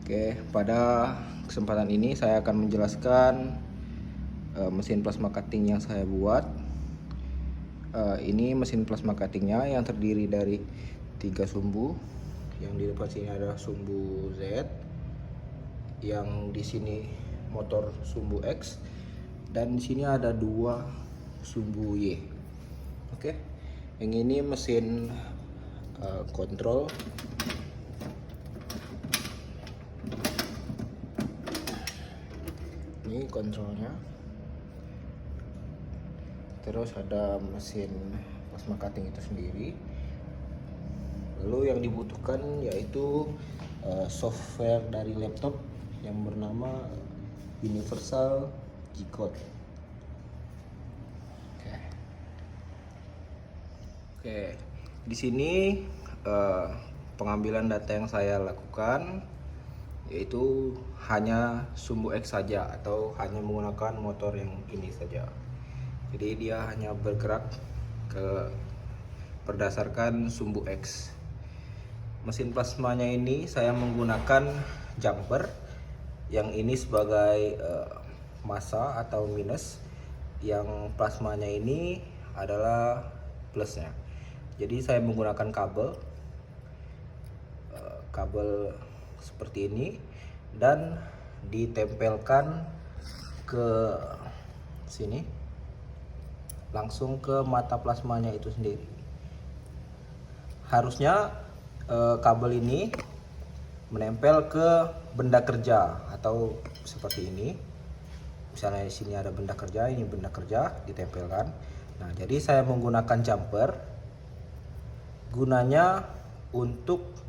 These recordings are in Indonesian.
Oke, pada kesempatan ini saya akan menjelaskan mesin plasma cutting yang saya buat. Ini mesin plasma cuttingnya yang terdiri dari 3 sumbu. Yang di depan sini ada sumbu Z, yang di sini motor sumbu X, dan di sini ada 2 sumbu Y. Oke, yang ini mesin kontrol. Ini kontrolnya. Terus ada mesin plasma cutting itu sendiri. Lalu yang dibutuhkan yaitu software dari laptop yang bernama Universal G-Code. Oke, di sini pengambilan data yang saya lakukan yaitu hanya sumbu X saja, atau hanya menggunakan motor yang ini saja. Jadi dia hanya bergerak berdasarkan sumbu X. Mesin plasmanya ini saya menggunakan jumper, yang ini sebagai massa atau minus, yang plasmanya ini adalah plusnya. Jadi saya menggunakan kabel seperti ini dan ditempelkan ke sini langsung ke mata plasmanya itu sendiri. Harusnya kabel ini menempel ke benda kerja atau seperti ini. Misalnya di sini ada benda kerja, ini benda kerja ditempelkan. Nah, jadi saya menggunakan jumper gunanya untuk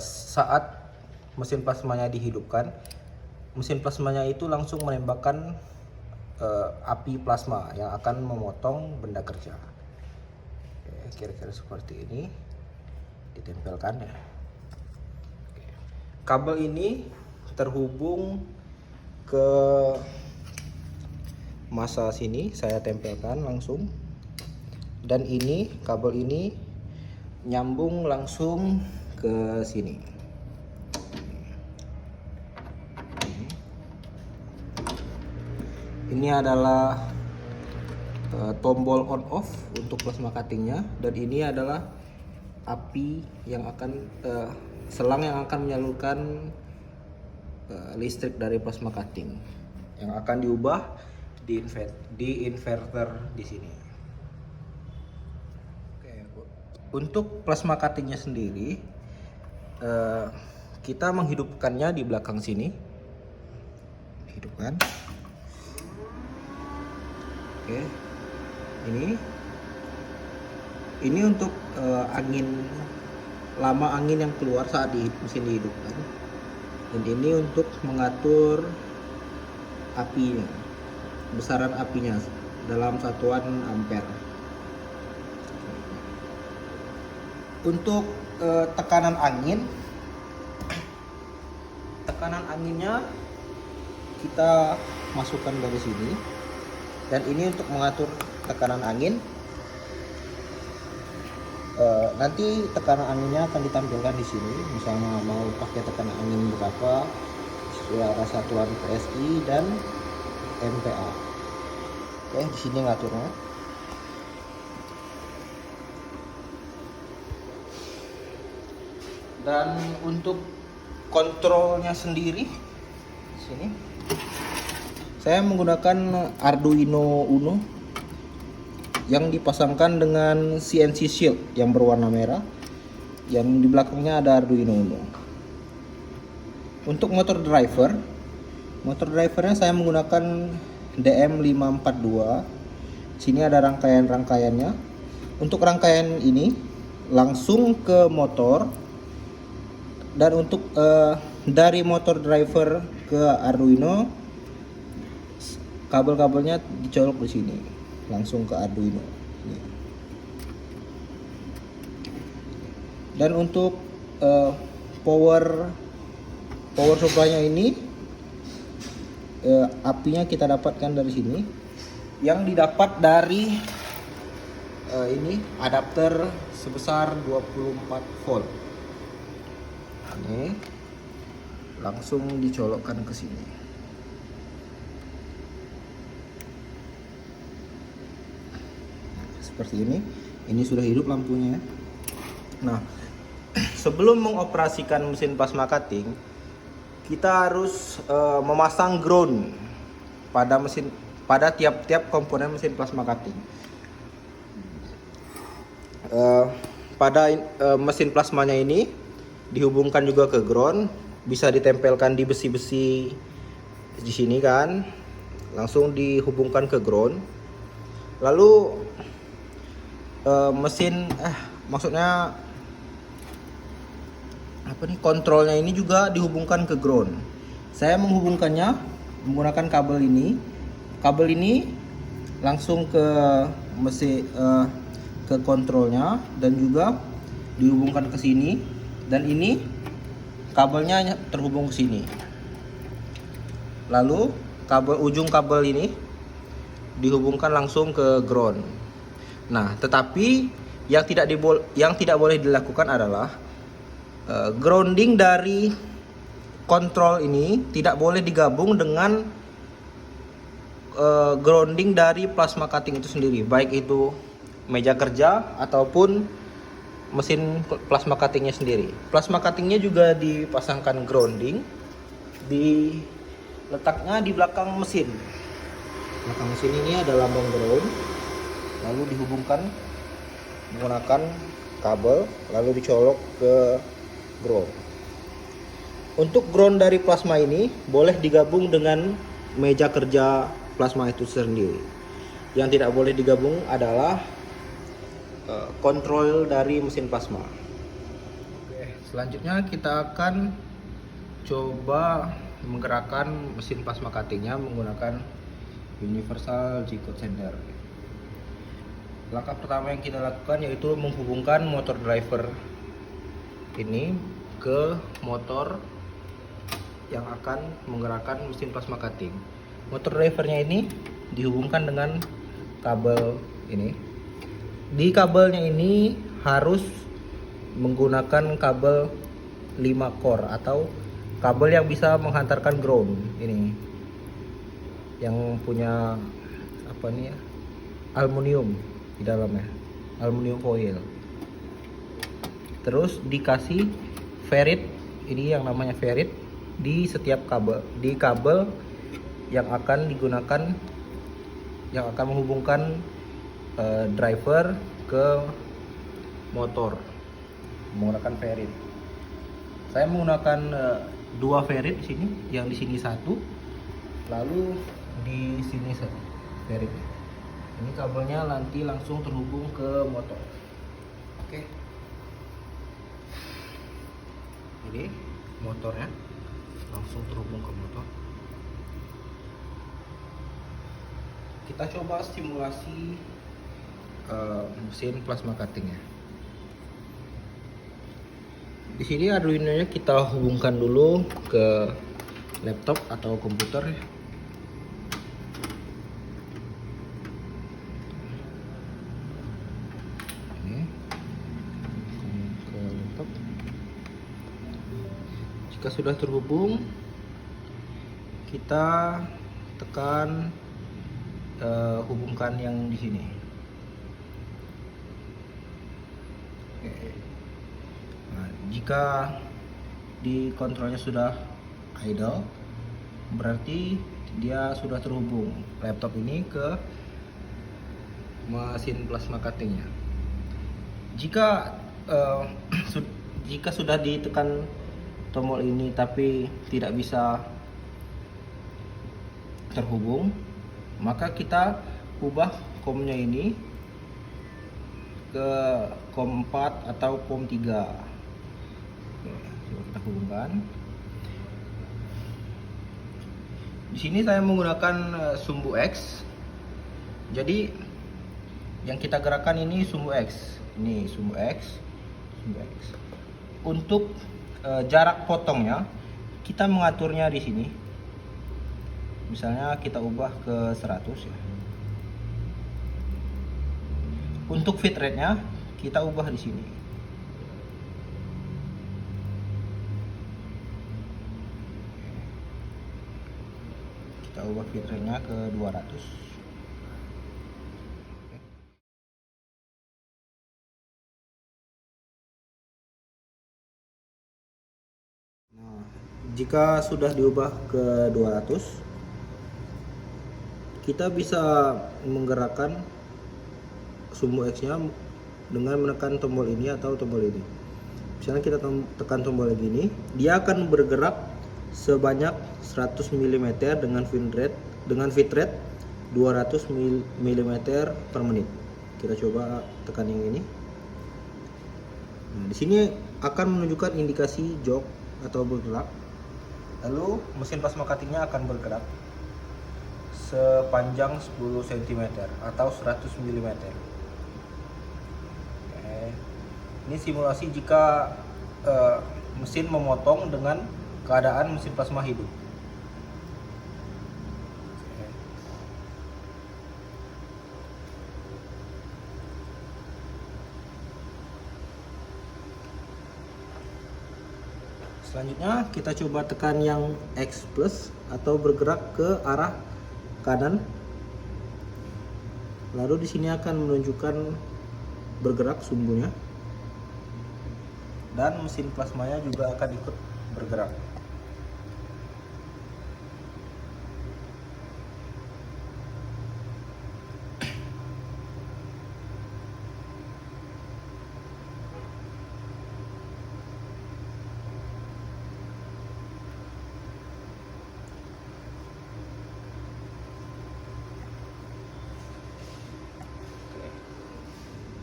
saat mesin plasmanya dihidupkan, mesin plasmanya itu langsung menembakkan api plasma yang akan memotong benda kerja. Kira-kira seperti ini ditempelkan ya. Kabel ini terhubung ke massa sini, saya tempelkan langsung, dan ini kabel ini nyambung langsung ke sini. Ini adalah tombol on off untuk plasma cuttingnya, dan ini adalah api yang akan selang yang akan menyalurkan listrik dari plasma cutting, yang akan diubah di inverter di sini. Oke, untuk plasma cuttingnya sendiri kita menghidupkannya di belakang sini. Hidupkan. Oke, ini untuk lama angin yang keluar saat mesin dihidupkan, dan ini untuk mengatur apinya, besaran apinya dalam satuan ampere. Untuk tekanan anginnya kita masukkan dari sini, dan ini untuk mengatur tekanan angin. Nanti tekanan anginnya akan ditampilkan di sini, misalnya mau pakai tekanan angin berapa secara satuan PSI dan MPa. Oke, di sini ngaturnya. Dan untuk kontrolnya sendiri, sini saya menggunakan Arduino Uno yang dipasangkan dengan CNC shield yang berwarna merah, yang di belakangnya ada Arduino Uno. Untuk motor drivernya saya menggunakan DM542. Sini ada rangkaian-rangkaiannya. Untuk rangkaian ini langsung ke motor, dan untuk dari motor driver ke Arduino, kabel-kabelnya dicolok di sini langsung ke Arduino. Dan untuk power supply-nya ini apinya kita dapatkan dari sini, yang didapat dari ini adapter sebesar 24 volt. Ini langsung dicolokkan ke sini. Seperti ini sudah hidup lampunya. Nah, sebelum mengoperasikan mesin plasma cutting, kita harus memasang ground pada tiap-tiap komponen mesin plasma cutting. Mesin plasmanya ini dihubungkan juga ke ground, bisa ditempelkan di besi-besi di sini kan, langsung dihubungkan ke ground. Lalu kontrolnya ini juga dihubungkan ke ground. Saya menghubungkannya menggunakan kabel ini. Kabel ini langsung ke mesin ke kontrolnya dan juga dihubungkan ke sini, dan ini kabelnya terhubung ke sini. Lalu ujung kabel ini dihubungkan langsung ke ground. Nah, tetapi yang tidak boleh dilakukan adalah grounding dari kontrol ini tidak boleh digabung dengan grounding dari plasma cutting itu sendiri, baik itu meja kerja ataupun mesin plasma cuttingnya sendiri. Plasma cuttingnya juga dipasangkan grounding letaknya di belakang mesin. Belakang mesin ini ada lambang ground, lalu dihubungkan menggunakan kabel, lalu dicolok ke ground. Untuk ground dari plasma ini boleh digabung dengan meja kerja plasma itu sendiri. Yang tidak boleh digabung adalah kontrol dari mesin plasma. Oke, selanjutnya kita akan coba menggerakkan mesin plasma cuttingnya menggunakan universal G-code sender. Langkah pertama yang kita lakukan yaitu menghubungkan motor driver ini ke motor yang akan menggerakkan mesin plasma cutting. Motor drivernya ini dihubungkan dengan kabel ini. Di kabelnya ini harus menggunakan kabel 5 core atau kabel yang bisa menghantarkan ground ini, yang punya aluminium di dalamnya, aluminium foil. Terus dikasih ferrit, ini yang namanya ferrit di setiap kabel, di kabel yang akan digunakan, yang akan menghubungkan driver ke motor menggunakan ferrit. Saya menggunakan 2 ferrit di sini, yang di sini 1, lalu di sini ferrit. Ini kabelnya nanti langsung terhubung ke motor. Oke. Ini motornya langsung terhubung ke motor. Kita coba simulasi mesin plasma cuttingnya. Di sini Arduino-nya kita hubungkan dulu ke laptop atau komputer. Ini ke laptop. Jika sudah terhubung, kita tekan hubungkan yang di sini. Nah, jika di kontrolnya sudah idle, berarti dia sudah terhubung laptop ini ke mesin plasma cuttingnya. Jika jika sudah ditekan tombol ini tapi tidak bisa terhubung, maka kita ubah COM-nya ini ke COM 4 atau COM 3. Oke, coba kita hubungkan. Di sini saya menggunakan sumbu X. Jadi yang kita gerakkan ini sumbu X. Ini sumbu X, sumbu X. Untuk jarak potongnya kita mengaturnya di sini. Misalnya kita ubah ke 100 ya. Untuk feed rate-nya kita ubah di sini. Kita ubah feed rate-nya ke 200. Nah, jika sudah diubah ke 200, kita bisa menggerakkan sumbu X-nya dengan menekan tombol ini atau tombol ini. Misalnya kita tekan tombol ini, dia akan bergerak sebanyak 100 mm dengan feed rate 200 mm per menit. Kita coba tekan yang ini. Nah, di sini akan menunjukkan indikasi jog atau bergerak. Lalu mesin plasma cuttingnya akan bergerak sepanjang 10 cm atau 100 mm. Ini simulasi jika mesin memotong dengan keadaan mesin plasma hidup. Selanjutnya kita coba tekan yang X plus atau bergerak ke arah kanan. Lalu di sini akan menunjukkan bergerak sumbunya. Dan mesin plasmanya juga akan ikut bergerak.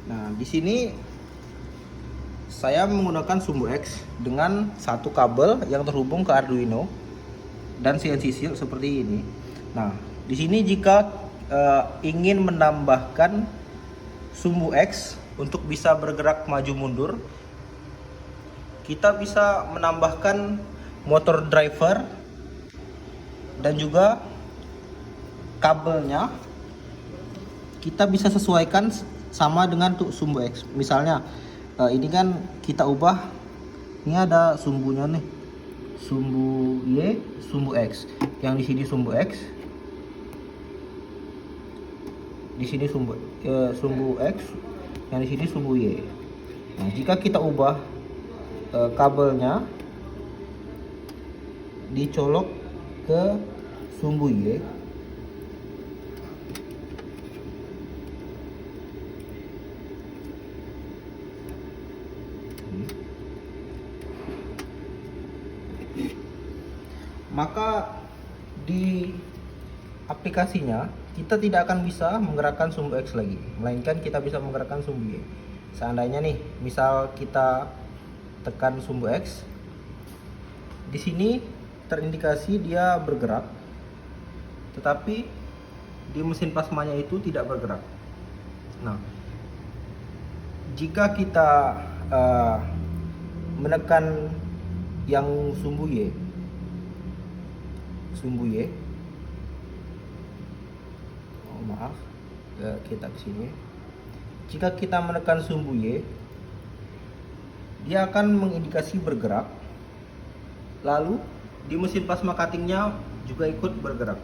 Nah, di sini saya menggunakan sumbu X dengan satu kabel yang terhubung ke Arduino dan CNC shield seperti ini. Nah, di sini jika ingin menambahkan sumbu X untuk bisa bergerak maju mundur, kita bisa menambahkan motor driver dan juga kabelnya. Kita bisa sesuaikan sama dengan sumbu X. Misalnya ini kan kita ubah, ini ada sumbunya nih, sumbu Y, sumbu X. Yang di sini sumbu X, di sini sumbu X, yang di sini sumbu Y. Nah, jika kita ubah kabelnya dicolok ke sumbu Y, maka di aplikasinya kita tidak akan bisa menggerakkan sumbu X lagi, melainkan kita bisa menggerakkan sumbu Y. Seandainya nih, misal kita tekan sumbu X, di sini terindikasi dia bergerak, tetapi di mesin plasmanya itu tidak bergerak. Nah, jika kita menekan yang sumbu Y, maaf, kita ke sini. Jika kita menekan sumbu Y, dia akan mengindikasi bergerak. Lalu di mesin plasma cuttingnya juga ikut bergerak.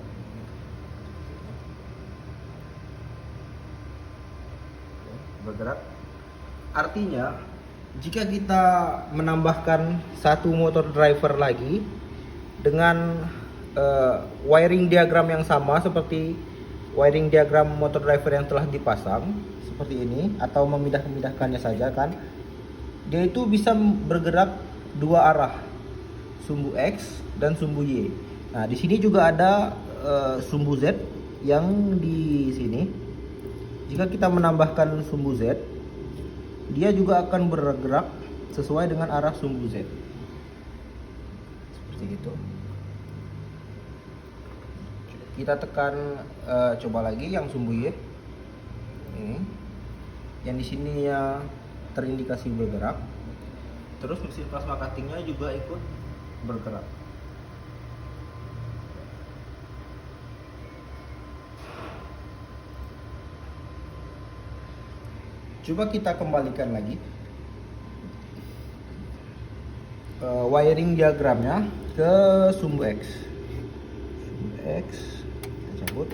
Artinya jika kita menambahkan satu motor driver lagi dengan wiring diagram yang sama seperti wiring diagram motor driver yang telah dipasang seperti ini, atau memindahkannya saja kan, dia itu bisa bergerak dua arah, sumbu X dan sumbu Y. Nah, di sini juga ada sumbu Z yang di sini. Jika kita menambahkan sumbu Z, dia juga akan bergerak sesuai dengan arah sumbu Z. Seperti itu. Kita tekan coba lagi yang sumbu Y. Ini. Yang di sini ya terindikasi bergerak. Terus mesin plasma cuttingnya juga ikut bergerak. Coba kita kembalikan lagi wiring diagramnya ke sumbu X. X kita cabut.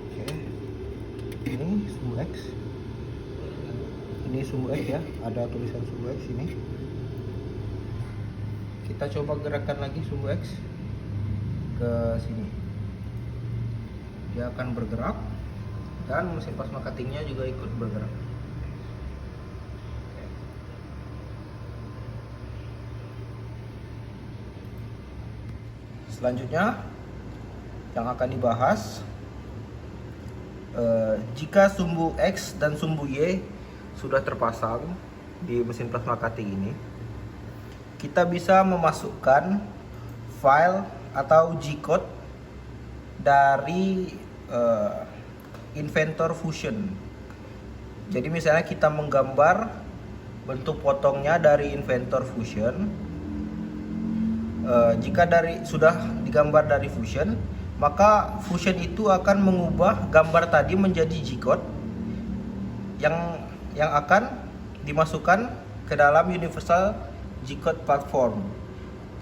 Oke, ini sumbu X. Ini sumbu X ya, ada tulisan sumbu X ini. Kita coba gerakkan lagi sumbu X ke sini. Dia akan bergerak dan mesin plasma cuttingnya juga ikut bergerak. Selanjutnya yang akan dibahas, jika sumbu X dan sumbu Y sudah terpasang di mesin plasma cutting ini, kita bisa memasukkan file atau G-code dari Inventor Fusion. Jadi misalnya kita menggambar bentuk potongnya dari Inventor Fusion. Jika sudah digambar dari Fusion, maka Fusion itu akan mengubah gambar tadi menjadi G-code yang akan dimasukkan ke dalam Universal G-code Platform.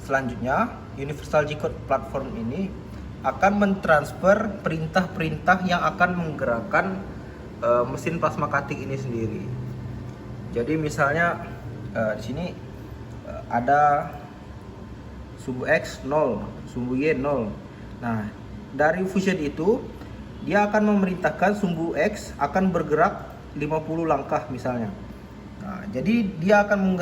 Selanjutnya, Universal G-code Platform ini akan mentransfer perintah-perintah yang akan menggerakkan mesin plasma cutting ini sendiri. Jadi misalnya di sini ada sumbu X 0, sumbu Y 0. Nah, dari Fusion itu dia akan memerintahkan sumbu X akan bergerak 50 langkah misalnya. Nah, jadi dia akan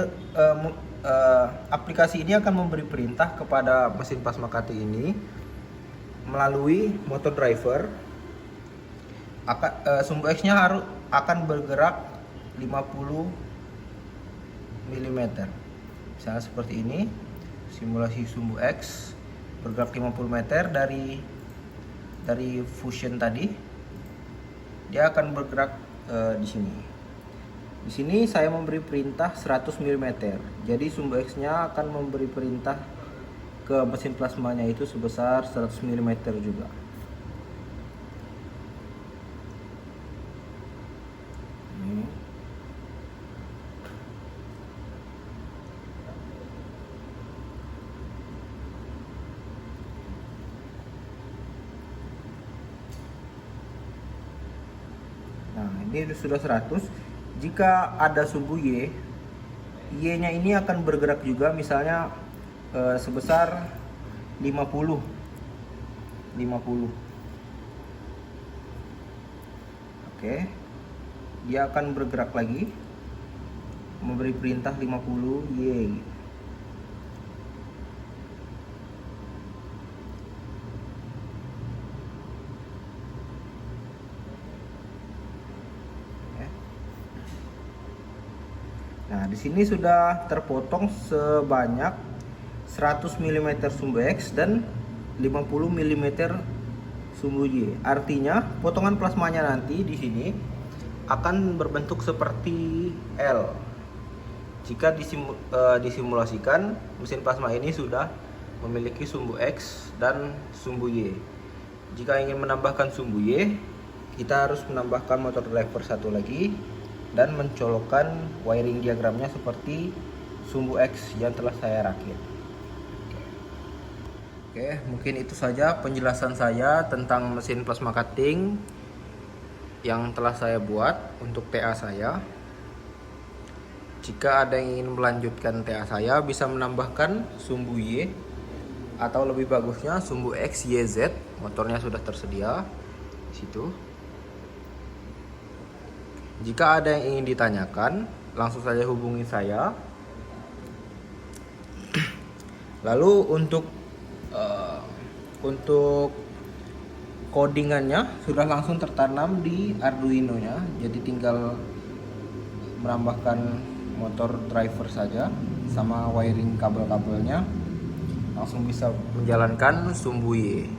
aplikasi ini akan memberi perintah kepada mesin plasma cutting ini melalui motor driver. Sumbu X-nya akan bergerak 50 mm. Misalnya seperti ini, simulasi sumbu X bergerak 50 meter dari Fusion tadi. Dia akan bergerak di sini. Di sini saya memberi perintah 100 mm. Jadi sumbu X-nya akan memberi perintah ke mesin plasmanya itu sebesar 100 mm juga. Nah, ini sudah 100. Jika ada sumbu Y, Y-nya ini akan bergerak juga, misalnya sebesar 50. Oke. Dia akan bergerak lagi, memberi perintah 50 Y. Nah, di sini sudah terpotong sebanyak 100 mm sumbu X dan 50 mm sumbu Y. Artinya, potongan plasmanya nanti di sini akan berbentuk seperti L. Jika disimulasikan, mesin plasma ini sudah memiliki sumbu X dan sumbu Y. Jika ingin menambahkan sumbu Y, kita harus menambahkan motor driver satu lagi dan mencolokkan wiring diagramnya seperti sumbu X yang telah saya rakit. Oke, mungkin itu saja penjelasan saya tentang mesin plasma cutting yang telah saya buat untuk TA saya. Jika ada yang ingin melanjutkan TA saya, bisa menambahkan sumbu Y atau lebih bagusnya sumbu X, Y, Z. Motornya sudah tersedia di situ. Jika ada yang ingin ditanyakan, langsung saja hubungi saya. Lalu untuk codingannya sudah langsung tertanam di Arduino-nya, jadi tinggal menambahkan motor driver saja sama wiring kabel-kabelnya, langsung bisa menjalankan sumbu Y.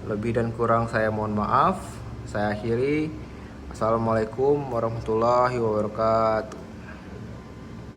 Lebih dan kurang saya mohon maaf. Saya akhiri. Assalamualaikum warahmatullahi wabarakatuh.